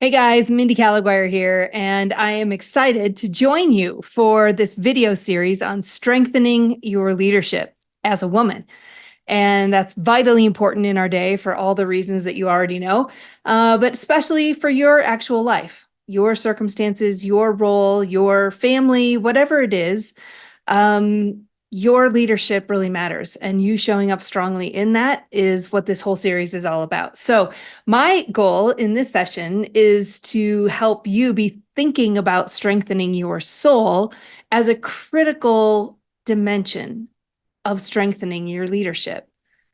Hey guys, Mindy here, and I am excited to join you for this video series on strengthening your leadership as a woman. And that's vitally important in our day for all the reasons that you already know, but especially for your actual life, your circumstances, your role, your family, whatever it is. Your leadership really matters, and you showing up strongly in that is what this whole series is all about. So my goal in this session is to help you be thinking about strengthening your soul as a critical dimension of strengthening your leadership,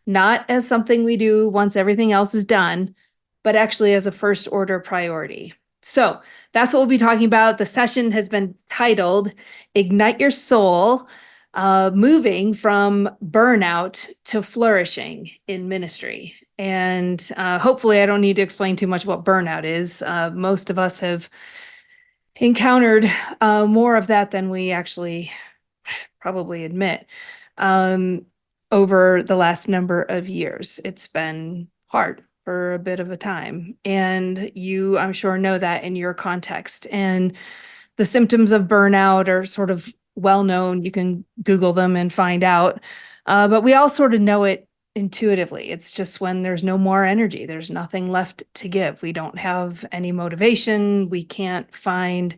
not as something we do once everything else is done, but actually as a first order priority. So that's what we'll be talking about. The session has been titled Ignite Your Soul, moving from burnout to flourishing in ministry. And hopefully I don't need to explain too much what burnout is. Most of us have encountered more of that than we actually probably admit over the last number of years. It's been hard for a bit of a time. And you, I'm sure, know that in your context. And the symptoms of burnout are sort of well known. You can Google them and find out. But we all sort of know it intuitively. It's just when there's no more energy, there's nothing left to give. We don't have any motivation. We can't find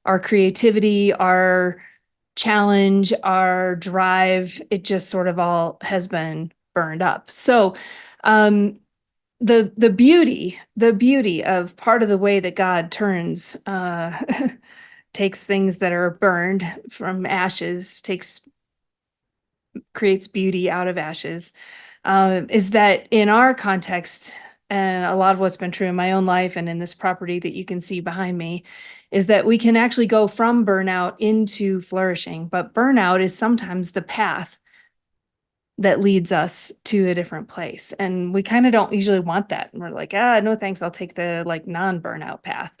our creativity, our challenge, our drive. It just sort of all has been burned up. So the beauty of part of the way that God turns takes things that are burned from ashes, creates beauty out of ashes, is that in our context, and a lot of what's been true in my own life and in this property that you can see behind me, is that we can actually go from burnout into flourishing. But burnout is sometimes the path that leads us to a different place. And we kind of don't usually want that. And we're like, no, thanks. I'll take the non-burnout path.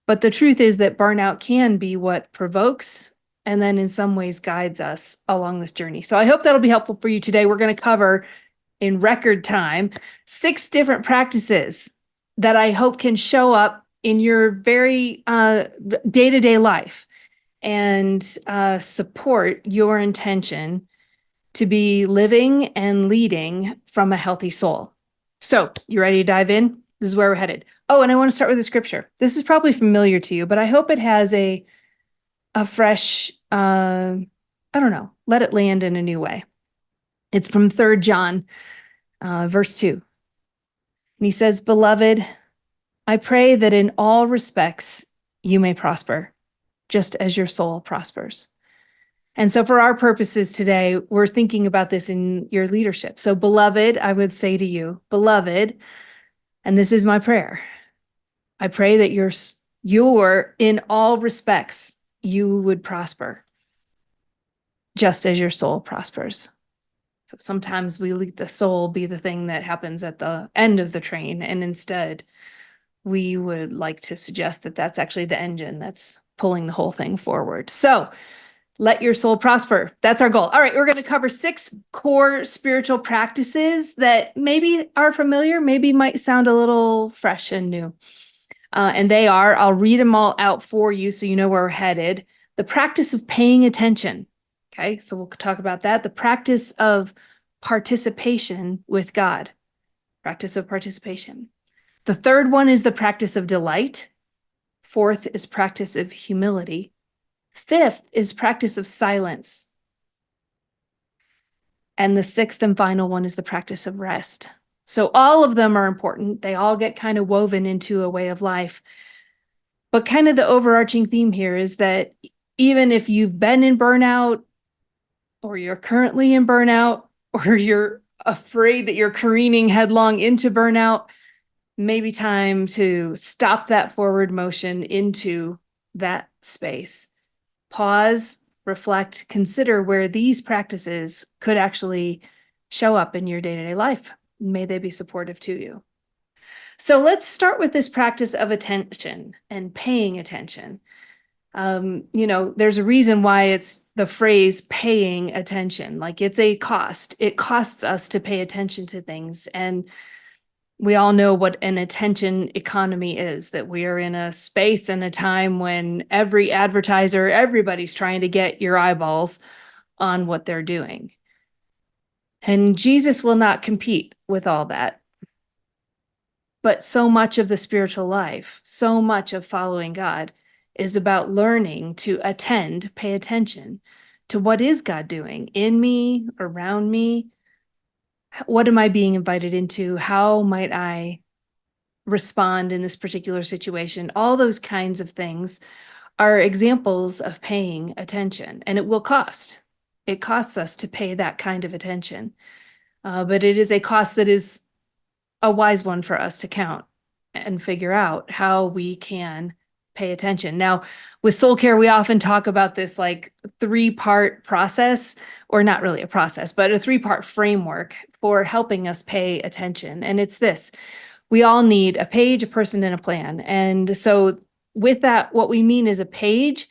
But the truth is that burnout can be what provokes and then in some ways guides us along this journey. So I hope that'll be helpful for you today. We're going to cover in record time 6 different practices that I hope can show up in your very day-to-day life and support your intention to be living and leading from a healthy soul. So you ready to dive in? This is where we're headed. Oh, and I want to start with a scripture. This is probably familiar to you, but I hope it has a fresh, I don't know, let it land in a new way. It's from 3 John, verse 2. And he says, "Beloved, I pray that in all respects you may prosper, just as your soul prospers." And so for our purposes today, we're thinking about this in your leadership. So beloved, I would say to you, beloved, and this is my prayer, I pray that you're in all respects, you would prosper, just as your soul prospers. So sometimes we let the soul be the thing that happens at the end of the train, and instead we would like to suggest that that's actually the engine that's pulling the whole thing forward. So let your soul prosper. That's our goal. All right, we're going to cover 6 core spiritual practices that maybe are familiar, maybe might sound a little fresh and new. And they are, I'll read them all out for you so you know where we're headed. The practice of paying attention. Okay, so we'll talk about that. The practice of participation with God. Practice of participation. The third one is the practice of delight. 4th is practice of humility. 5th is practice of silence. And the 6th and final one is the practice of rest. So all of them are important. They all get kind of woven into a way of life. But kind of the overarching theme here is that even if you've been in burnout, or you're currently in burnout, or you're afraid that you're careening headlong into burnout, maybe time to stop that forward motion into that space. Pause, reflect, consider where these practices could actually show up in your day-to-day life. May they be supportive to you. So let's start with this practice of attention and paying attention. There's a reason why it's the phrase paying attention. Like, it's a cost. It costs us to pay attention to things. And We all know what an attention economy is, that we are in a space and a time when every advertiser, everybody's trying to get your eyeballs on what they're doing. And Jesus will not compete with all that. But so much of the spiritual life, so much of following God is about learning to attend, pay attention to what is God doing in me, around me. What am I being invited into? How might I respond in this particular situation? All those kinds of things are examples of paying attention, and it will cost. It costs us to pay that kind of attention, but it is a cost that is a wise one for us to count and figure out how we can pay attention. Now, with soul care, we often talk about this like 3-part process, or not really a process, but a 3-part framework for helping us pay attention. And it's this: we all need a page, a person, and a plan. And so with that, what we mean is a page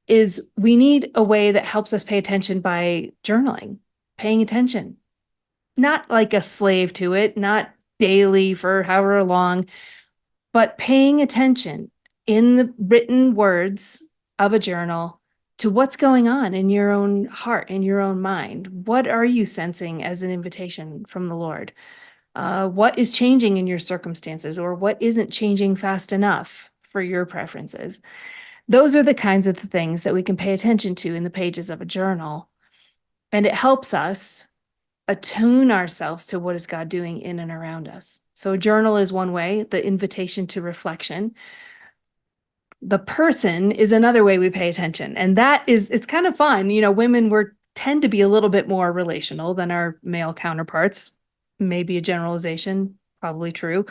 is we need a way that helps us pay attention by journaling, paying attention, not like a slave to it, not daily for however long, but paying attention in the written words of a journal to what's going on in your own heart, in your own mind. What are you sensing as an invitation from the Lord? What is changing in your circumstances, or what isn't changing fast enough for your preferences? Those are the kinds of things that we can pay attention to in the pages of a journal. And it helps us attune ourselves to what is God doing in and around us. So a journal is one way, the invitation to reflection. The person is another way we pay attention. And that is, it's kind of fun. You know, women tend to be a little bit more relational than our male counterparts. Maybe a generalization, probably true.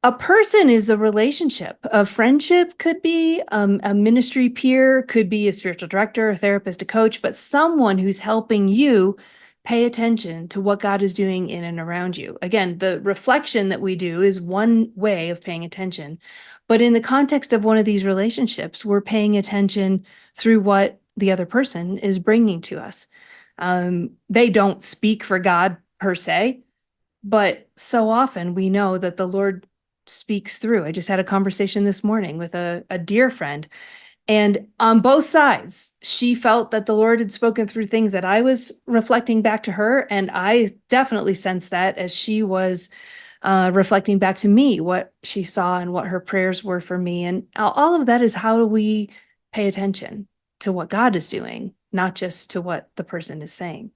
A person is a relationship. A friendship could be a ministry peer, could be a spiritual director, a therapist, a coach, but someone who's helping you pay attention to what God is doing in and around you. Again, the reflection that we do is one way of paying attention. But in the context of one of these relationships, we're paying attention through what the other person is bringing to us. They don't speak for God per se, but so often we know that the Lord speaks through. I just had a conversation this morning with a dear friend, and on both sides, she felt that the Lord had spoken through things that I was reflecting back to her, and I definitely sensed that as she was reflecting back to me what she saw and what her prayers were for me. And all of that is how do we pay attention to what God is doing, not just to what the person is saying.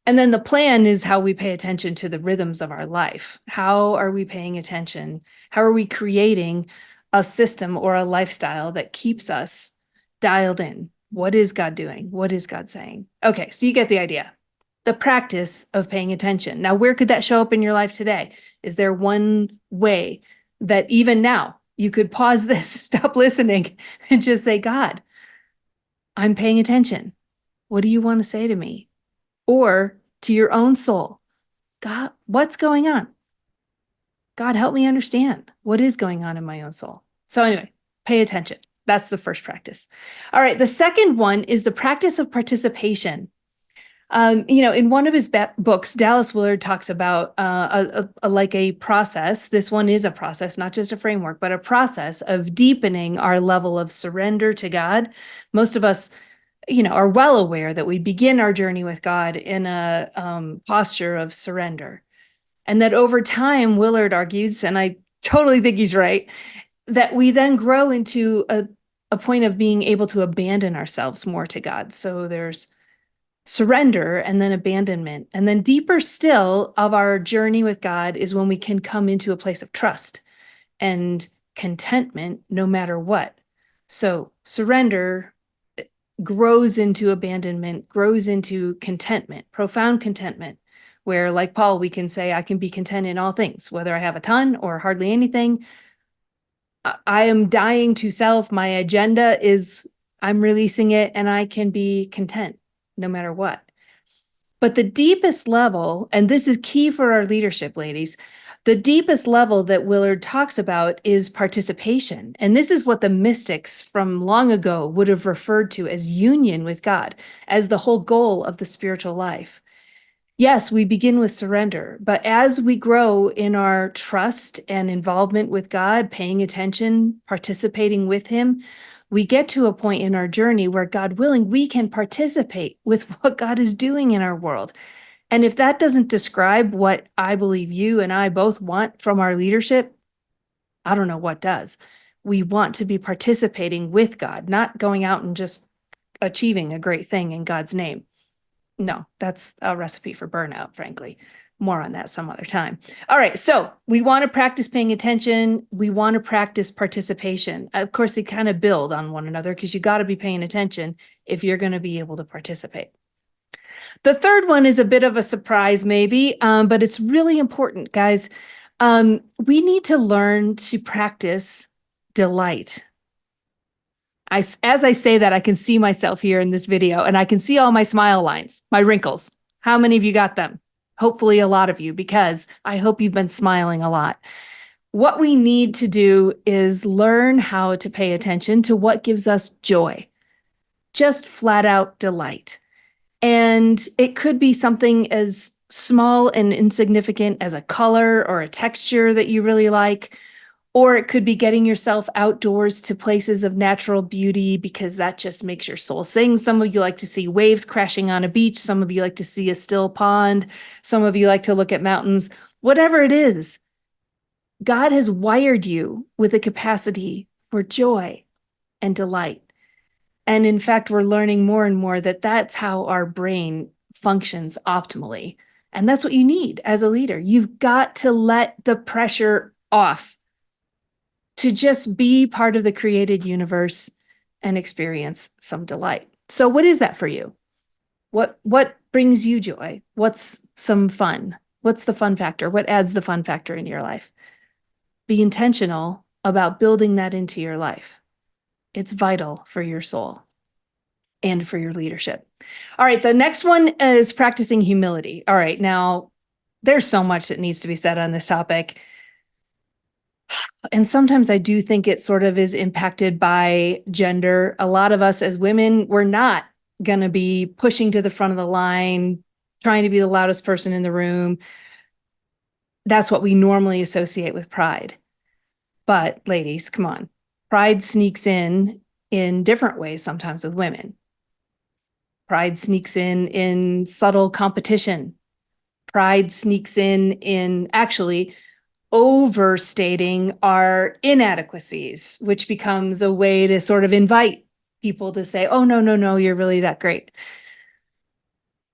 And then the plan is how we pay attention to the rhythms of our life. How are we paying attention? How are we creating a system or a lifestyle that keeps us dialed in? What is God doing? What is God saying? Okay, so you get the idea. The practice of paying attention. Now, where could that show up in your life today? Is there one way that even now you could pause this, stop listening, and just say, God, I'm paying attention. What do you want to say to me? Or to your own soul, God, what's going on? God, help me understand what is going on in my own soul. So anyway, pay attention. That's the first practice. All right, the second one is the practice of participation. In one of his books, Dallas Willard talks about like a process. This one is a process, not just a framework, but a process of deepening our level of surrender to God. Most of us are well aware that we begin our journey with God in a posture of surrender. And that over time, Willard argues, and I totally think he's right, that we then grow into a point of being able to abandon ourselves more to God. So there's surrender and then abandonment. And then deeper still of our journey with God is when we can come into a place of trust and contentment no matter what. So surrender grows into abandonment, grows into contentment, profound contentment, where like Paul, we can say, I can be content in all things, whether I have a ton or hardly anything. I am dying to self. My agenda is I'm releasing it, and I can be content no matter what. But the deepest level, and this is key for our leadership, ladies, the deepest level that Willard talks about is participation. And this is what the mystics from long ago would have referred to as union with God, as the whole goal of the spiritual life. Yes, we begin with surrender, but as we grow in our trust and involvement with God, paying attention, participating with Him, we get to a point in our journey where, God willing, we can participate with what God is doing in our world. And if that doesn't describe what I believe you and I both want from our leadership, I don't know what does. We want to be participating with God, not going out and just achieving a great thing in God's name. No, that's a recipe for burnout, frankly. More on that some other time. All right, so we want to practice paying attention. We want to practice participation. Of course, they kind of build on one another because you got to be paying attention if you're going to be able to participate. The third one is a bit of a surprise, maybe, but it's really important, guys. We need to learn to practice delight. As I say that, I can see myself here in this video, and I can see all my smile lines, my wrinkles. How many of you got them? Hopefully a lot of you, because I hope you've been smiling a lot. What we need to do is learn how to pay attention to what gives us joy, just flat out delight. And it could be something as small and insignificant as a color or a texture that you really like. Or it could be getting yourself outdoors to places of natural beauty because that just makes your soul sing. Some of you like to see waves crashing on a beach. Some of you like to see a still pond. Some of you like to look at mountains. Whatever it is, God has wired you with a capacity for joy and delight. And in fact, we're learning more and more that that's how our brain functions optimally. And that's what you need as a leader. You've got to let the pressure off to just be part of the created universe and experience some delight. So what is that for you? What brings you joy? What's some fun? What's the fun factor? What adds the fun factor in your life? Be intentional about building that into your life. It's vital for your soul and for your leadership. All right, the next one is practicing humility. All right, now there's so much that needs to be said on this topic. And sometimes I do think it sort of is impacted by gender. A lot of us as women, we're not going to be pushing to the front of the line, trying to be the loudest person in the room. That's what we normally associate with pride. But ladies, come on. Pride sneaks in different ways sometimes with women. Pride sneaks in subtle competition. Pride sneaks in actually overstating our inadequacies, which becomes a way to sort of invite people to say, oh, no, you're really that great.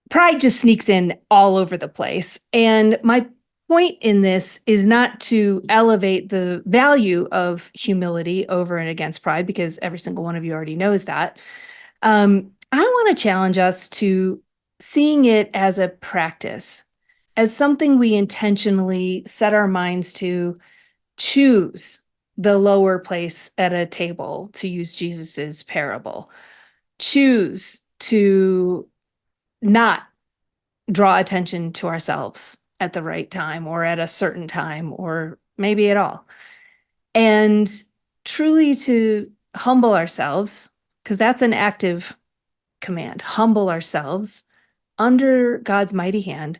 Pride just sneaks in all over the place. And my point in this is not to elevate the value of humility over and against pride, because every single one of you already knows that. I want to challenge us to seeing it as a practice, as something we intentionally set our minds to choose the lower place at a table, to use Jesus's parable. Choose to not draw attention to ourselves at the right time or at a certain time or maybe at all. And truly to humble ourselves, because that's an active command, humble ourselves under God's mighty hand.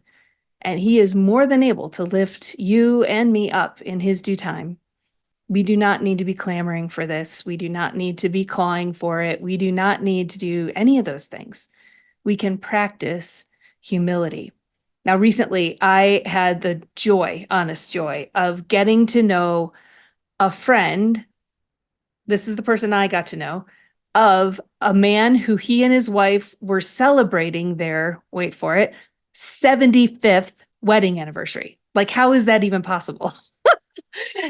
And He is more than able to lift you and me up in His due time. We do not need to be clamoring for this. We do not need to be clawing for it. We do not need to do any of those things. We can practice humility. Now, recently, I had the joy, honest joy, of getting to know a friend. This is the person I got to know, of a man who he and his wife were celebrating their, wait for it, 75th wedding anniversary. Like, how is that even possible?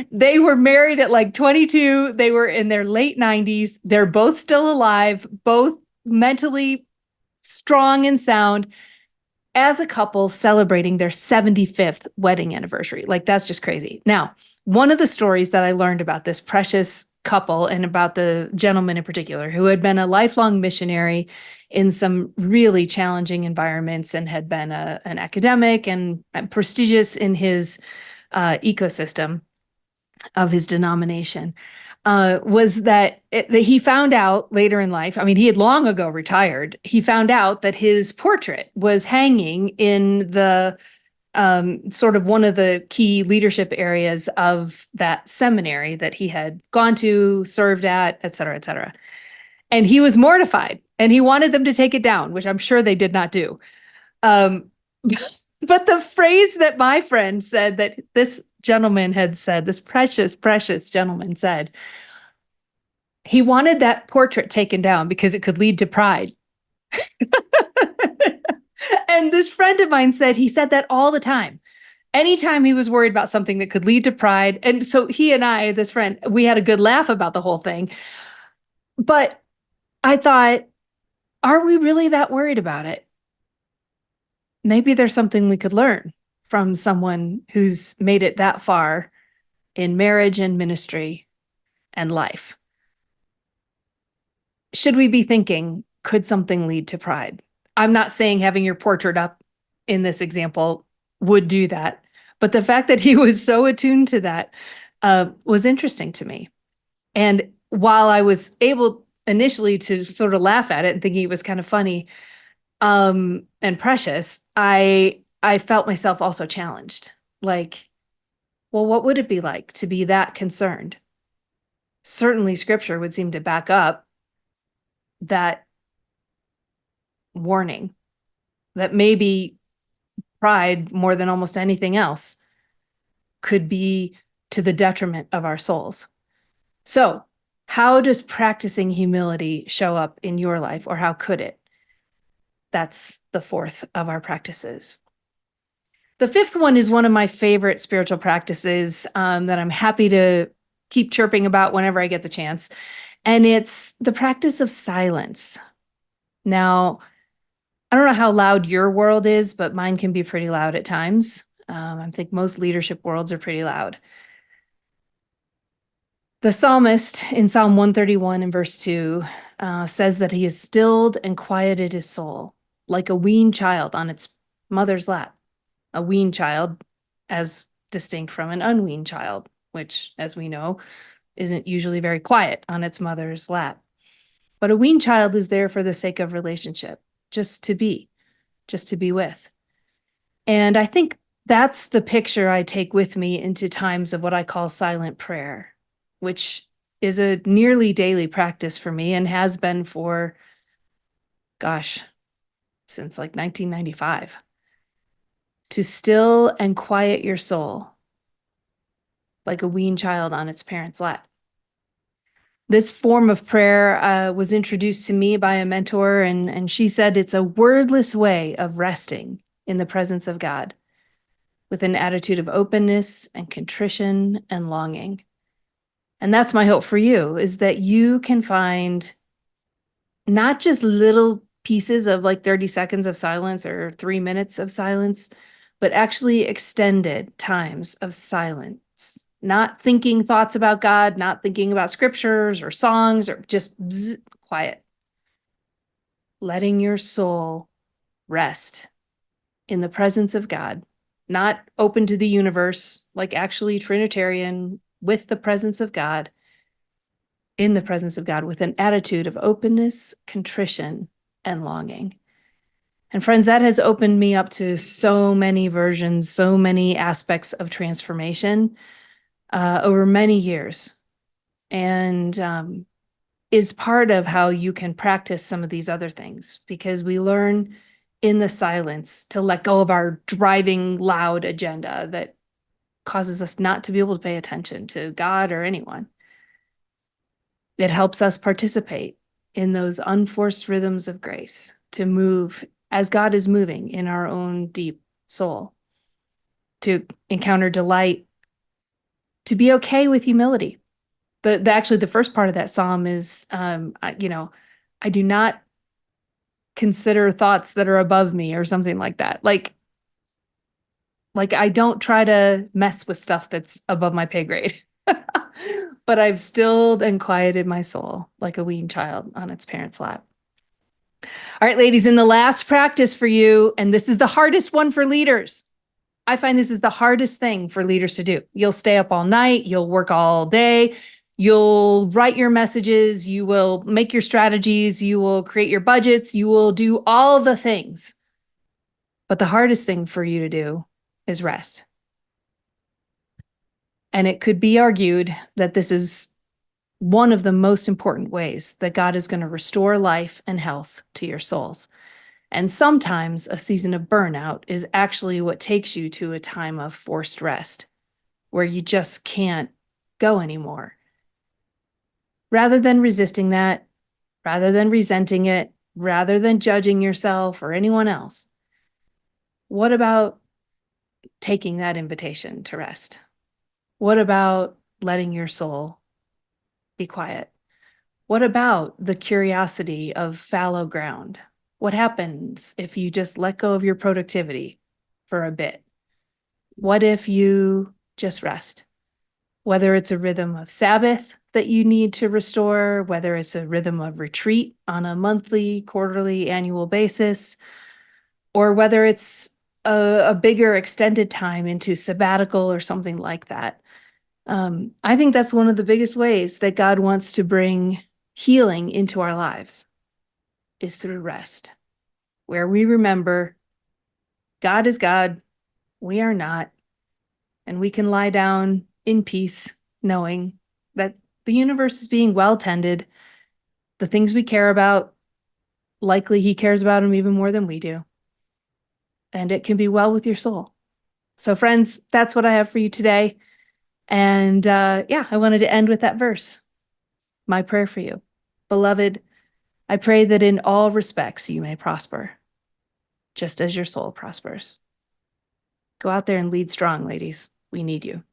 They were married at like 22. They were in their late 90s. They're both still alive, both mentally strong and sound, as a couple celebrating their 75th wedding anniversary. Like, that's just crazy. Now, one of the stories that I learned about this precious couple and about the gentleman in particular, who had been a lifelong missionary in some really challenging environments and had been an academic and prestigious in his ecosystem of his denomination. was that he found out later in life, I mean, he had long ago retired. He found out that his portrait was hanging in the sort of one of the key leadership areas of that seminary that he had gone to, served at, et cetera, et cetera. And he was mortified and he wanted them to take it down, which I'm sure they did not do. But the phrase that my friend said, that this gentleman had said, this precious, precious gentleman said, he wanted that portrait taken down because it could lead to pride. And this friend of mine said he said that all the time. Anytime he was worried about something that could lead to pride. And so he and I, this friend, we had a good laugh about the whole thing. But I thought, are we really that worried about it? Maybe there's something we could learn from someone who's made it that far in marriage and ministry and life. Should we be thinking, could something lead to pride? I'm not saying having your portrait up in this example would do that, but the fact that he was so attuned to that was interesting to me. And while I was able initially to sort of laugh at it and thinking it was kind of funny and precious, I felt myself also challenged. Like, well, what would it be like to be that concerned? Certainly scripture would seem to back up that warning that maybe pride, more than almost anything else, could be to the detriment of our souls. So, how does practicing humility show up in your life, or how could it? That's the fourth of our practices. The fifth one is one of my favorite spiritual practices that I'm happy to keep chirping about whenever I get the chance. And it's the practice of silence. Now, I don't know how loud your world is, but mine can be pretty loud at times. I think most leadership worlds are pretty loud. The psalmist in Psalm 131 and verse 2 says that he has stilled and quieted his soul like a weaned child on its mother's lap. A weaned child as distinct from an unweaned child, which, as we know, isn't usually very quiet on its mother's lap. But a weaned child is there for the sake of relationship, just to be with. And I think that's the picture I take with me into times of what I call silent prayer, which is a nearly daily practice for me and has been for, since like 1995. To still and quiet your soul like a weaned child on its parent's lap. This form of prayer was introduced to me by a mentor, and she said it's a wordless way of resting in the presence of God with an attitude of openness and contrition and longing. And that's my hope for you, is that you can find not just little pieces of like 30 seconds of silence or 3 minutes of silence, but actually extended times of silence, not thinking thoughts about God, not thinking about scriptures or songs, or just quiet. Letting your soul rest in the presence of God, not open to the universe, like actually Trinitarian, with the presence of God, in the presence of God, with an attitude of openness, contrition, and longing. And friends, that has opened me up to so many versions, so many aspects of transformation over many years, and is part of how you can practice some of these other things, because we learn in the silence to let go of our driving loud agenda that causes us not to be able to pay attention to God or anyone. It helps us participate in those unforced rhythms of grace, to move as God is moving in our own deep soul, to encounter delight, to be okay with humility. Actually, the first part of that psalm is, I do not consider thoughts that are above me, or something like that. Like I don't try to mess with stuff that's above my pay grade, but I've stilled and quieted my soul like a weaned child on its parent's lap. All right, ladies, in the last practice for you, and this is the hardest one for leaders. I find this is the hardest thing for leaders to do. You'll stay up all night, you'll work all day, You'll write your messages, you will make your strategies, you will create your budgets, you will do all the things. But the hardest thing for you to do is rest. And it could be argued that this is one of the most important ways that God is going to restore life and health to your souls. And sometimes a season of burnout is actually what takes you to a time of forced rest, where you just can't go anymore. Rather than resisting that, rather than resenting it, rather than judging yourself or anyone else, what about taking that invitation to rest? What about letting your soul be quiet? What about the curiosity of fallow ground? What happens if you just let go of your productivity for a bit? What if you just rest? Whether it's a rhythm of Sabbath that you need to restore, whether it's a rhythm of retreat on a monthly, quarterly, annual basis, or whether it's a bigger extended time into sabbatical or something like that. I think that's one of the biggest ways that God wants to bring healing into our lives is through rest, where we remember God is God, we are not, and we can lie down in peace, knowing that the universe is being well tended. The things we care about, likely He cares about them even more than we do. And it can be well with your soul. So, friends, that's what I have for you today. And I wanted to end with that verse. My prayer for you. Beloved, I pray that in all respects you may prosper, just as your soul prospers. Go out there and lead strong, ladies. We need you.